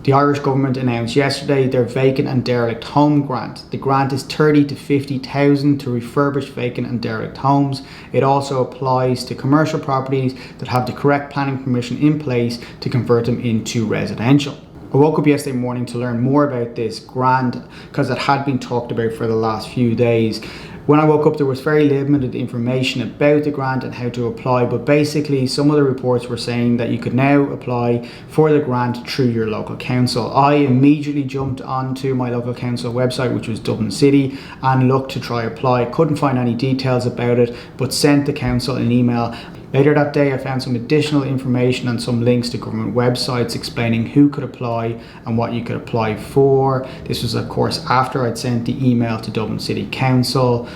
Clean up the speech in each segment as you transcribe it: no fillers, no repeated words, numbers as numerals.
The Irish government announced yesterday their vacant and derelict home grant. The grant is 30 to 50,000 to refurbish vacant and derelict homes. It also applies to commercial properties that have the correct planning permission in place to convert them into residential. I woke up yesterday morning to learn more about this grant because it had been talked about for the last few days. When I woke up, there was very limited information about the grant and how to apply, but basically some of the reports were saying that you could now apply for the grant through your local council. I immediately jumped onto my local council website, which was Dublin City, and looked to try apply. Couldn't find any details about it, but sent the council an email. Later that day, I found some additional information and some links to government websites explaining who could apply and what you could apply for. This was, of course, after I'd sent the email to Dublin City Council.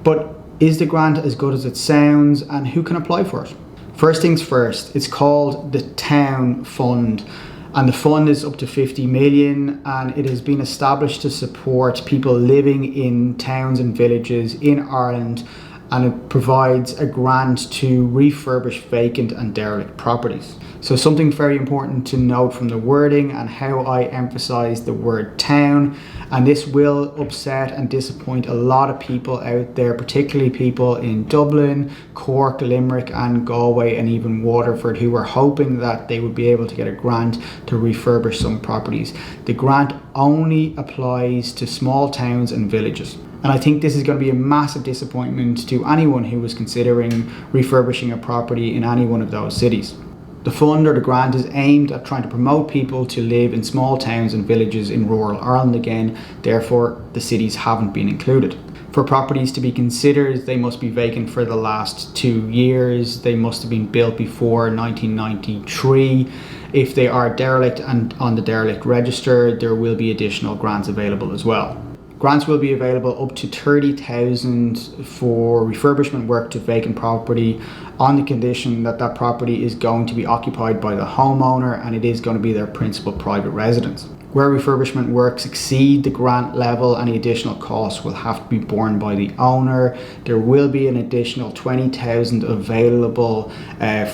But is the grant as good as it sounds, and who can apply for it? First things first, it's called the Town Fund. And the fund is up to 50 million, and it has been established to support people living in towns and villages in Ireland, and it provides a grant to refurbish vacant and derelict properties. So something very important to note from the wording and how I emphasize the word town, and this will upset and disappoint a lot of people out there, particularly people in Dublin, Cork, Limerick and Galway and even Waterford, who were hoping that they would be able to get a grant to refurbish some properties. The grant only applies to small towns and villages. And I think this is going to be a massive disappointment to anyone who was considering refurbishing a property in any one of those cities. The fund or the grant is aimed at trying to promote people to live in small towns and villages in rural Ireland again, therefore the cities haven't been included. For properties to be considered, they must be vacant for the last 2 years, they must have been built before 1993. If they are derelict and on the derelict register, there will be additional grants available as well. Grants will be available up to 30,000 for refurbishment work to vacant property on the condition that that property is going to be occupied by the homeowner and it is going to be their principal private residence. Where refurbishment works exceed the grant level, any additional costs will have to be borne by the owner. There will be an additional 20,000 available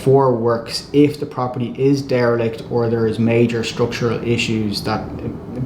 for works if the property is derelict or there is major structural issues that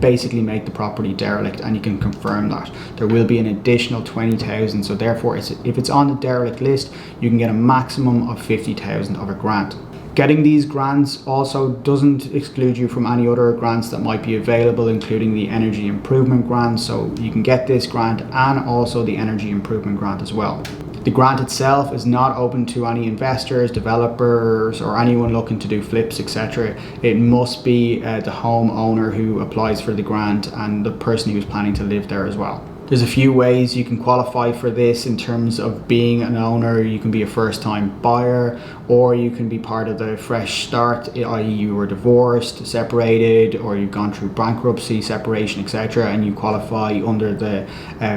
basically make the property derelict, and you can confirm that. There will be an additional 20,000, so therefore if it's on the derelict list, you can get a maximum of 50,000 of a grant. Getting these grants also doesn't exclude you from any other grants that might be available, including the energy improvement grant. So you can get this grant and also the energy improvement grant as well. The grant itself is not open to any investors, developers, or anyone looking to do flips, etc. It must be the homeowner who applies for the grant and the person who is planning to live there as well. There's a few ways you can qualify for this in terms of being an owner. You can be a first-time buyer, or you can be part of the fresh start, i.e. you were divorced, separated, or you've gone through bankruptcy, separation, etc. and you qualify under the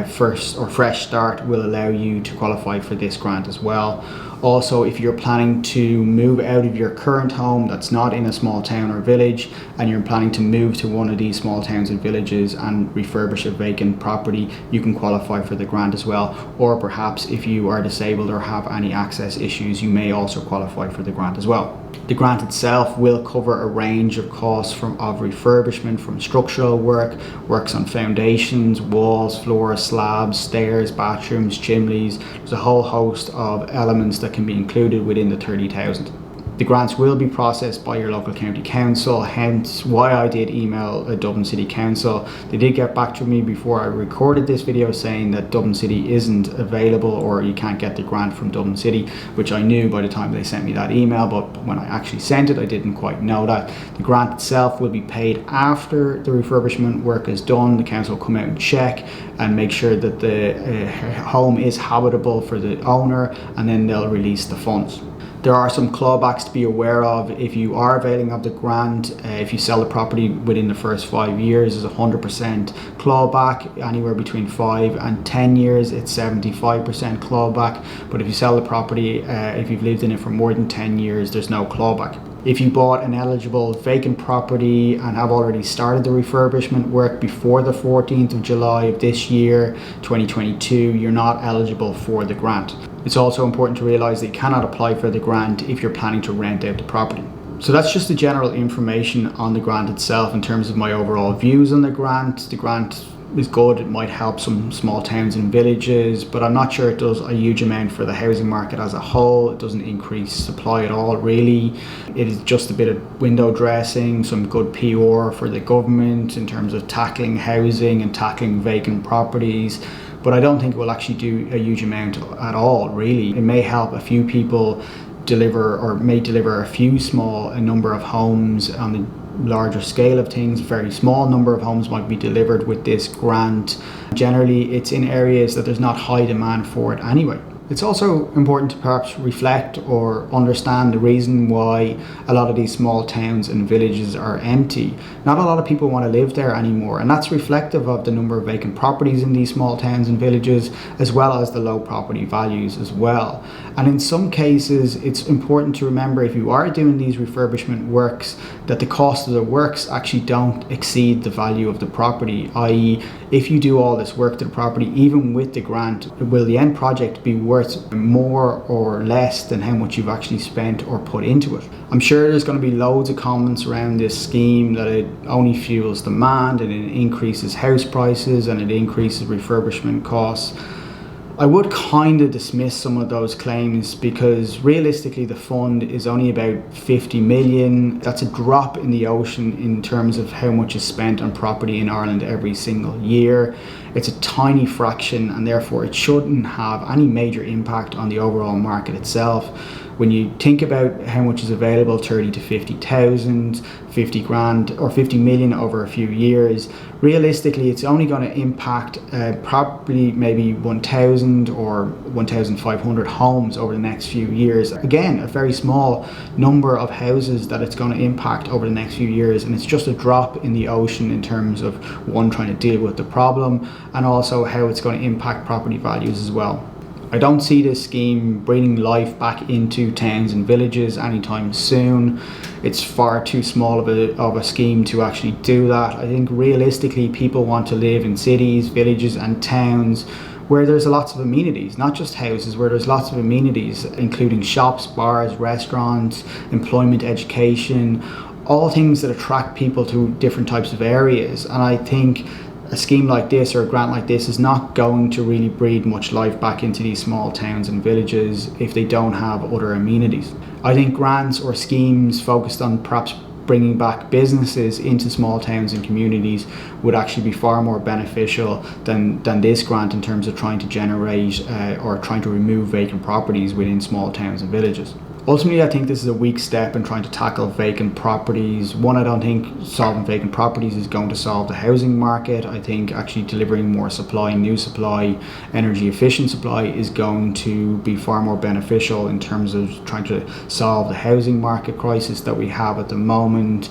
first or fresh start will allow you to qualify for this grant as well. Also, if you're planning to move out of your current home that's not in a small town or village and you're planning to move to one of these small towns and villages and refurbish a vacant property, you can qualify for the grant as well. Or perhaps if you are disabled or have any access issues, you may also qualify for the grant as well. The grant itself will cover a range of costs of refurbishment, from structural work, works on foundations, walls, floors, slabs, stairs, bathrooms, chimneys. There's a whole host of elements that can be included within the 30,000. The grants will be processed by your local county council, hence why I did email Dublin City Council. They did get back to me before I recorded this video saying that Dublin City isn't available or you can't get the grant from Dublin City, which I knew by the time they sent me that email, but when I actually sent it I didn't quite know that. The grant itself will be paid after the refurbishment work is done. The council will come out and check and make sure that the home is habitable for the owner, and then they'll release the funds. There are some clawbacks to be aware of if you are availing of the grant. If you sell the property within the first 5 years, there's 100% clawback. Anywhere between 5 and 10 years, it's 75% clawback. But if you sell the property, if you've lived in it for more than 10 years, there's no clawback. If you bought an eligible vacant property and have already started the refurbishment work before the 14th of July of this year, 2022, you're not eligible for the grant. It's also important to realise that you cannot apply for the grant if you're planning to rent out the property. So that's just the general information on the grant itself in terms of my overall views on the grant. The grant is good. It might help some small towns and villages, but I'm not sure it does a huge amount for the housing market as a whole. It doesn't increase supply at all, really. It is just a bit of window dressing, some good PR for the government in terms of tackling housing and tackling vacant properties. But I don't think it will actually do a huge amount at all, really. It may help a few people deliver, or may deliver a number of homes on the larger scale of things. A very small number of homes might be delivered with this grant. Generally, it's in areas that there's not high demand for it anyway. It's also important to perhaps reflect or understand the reason why a lot of these small towns and villages are empty. Not a lot of people want to live there anymore, and that's reflective of the number of vacant properties in these small towns and villages, as well as the low property values as well. And in some cases, it's important to remember, if you are doing these refurbishment works, that the cost of the works actually don't exceed the value of the property, i.e. if you do all this work to the property, even with the grant, will the end project be worth more or less than how much you've actually spent or put into it? I'm sure there's going to be loads of comments around this scheme that it only fuels demand and it increases house prices and it increases refurbishment costs. I would kind of dismiss some of those claims, because realistically the fund is only about 50 million. That's a drop in the ocean in terms of how much is spent on property in Ireland every single year. It's a tiny fraction, and therefore it shouldn't have any major impact on the overall market itself. When you think about how much is available, 30 to 50,000, 50 grand or 50 million over a few years, realistically it's only going to impact probably maybe 1,000 or 1,500 homes over the next few years. Again, a very small number of houses that it's going to impact over the next few years, and it's just a drop in the ocean in terms of one, trying to deal with the problem, and also how it's going to impact property values as well. I don't see this scheme bringing life back into towns and villages anytime soon. It's far too small of a scheme to actually do that. I think realistically people want to live in cities, villages and towns where there's lots of amenities, not just houses, where there's lots of amenities, including shops, bars, restaurants, employment, education, all things that attract people to different types of areas. And I think a scheme like this, or a grant like this, is not going to really breathe much life back into these small towns and villages if they don't have other amenities. I think grants or schemes focused on perhaps bringing back businesses into small towns and communities would actually be far more beneficial than this grant in terms of trying to generate or trying to remove vacant properties within small towns and villages. Ultimately, I think this is a weak step in trying to tackle vacant properties. One, I don't think solving vacant properties is going to solve the housing market. I think actually delivering more supply, new supply, energy efficient supply is going to be far more beneficial in terms of trying to solve the housing market crisis that we have at the moment.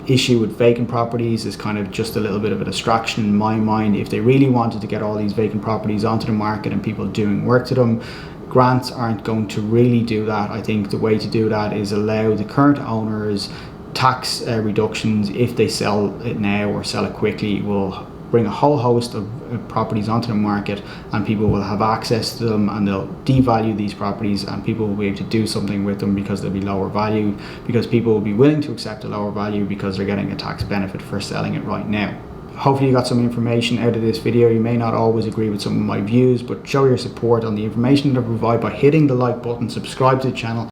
Issue with vacant properties is kind of just a little bit of a distraction in my mind. If they really wanted to get all these vacant properties onto the market and people doing work to them, grants aren't going to really do that. I think the way to do that is allow the current owners tax reductions if they sell it now or sell it quickly. Will bring a whole host of properties onto the market, and people will have access to them, and they'll devalue these properties, and people will be able to do something with them because they'll be lower value, because people will be willing to accept a lower value because they're getting a tax benefit for selling it right now. Hopefully you got some information out of this video. You may not always agree with some of my views, but show your support on the information that I provide by hitting the like button, subscribe to the channel,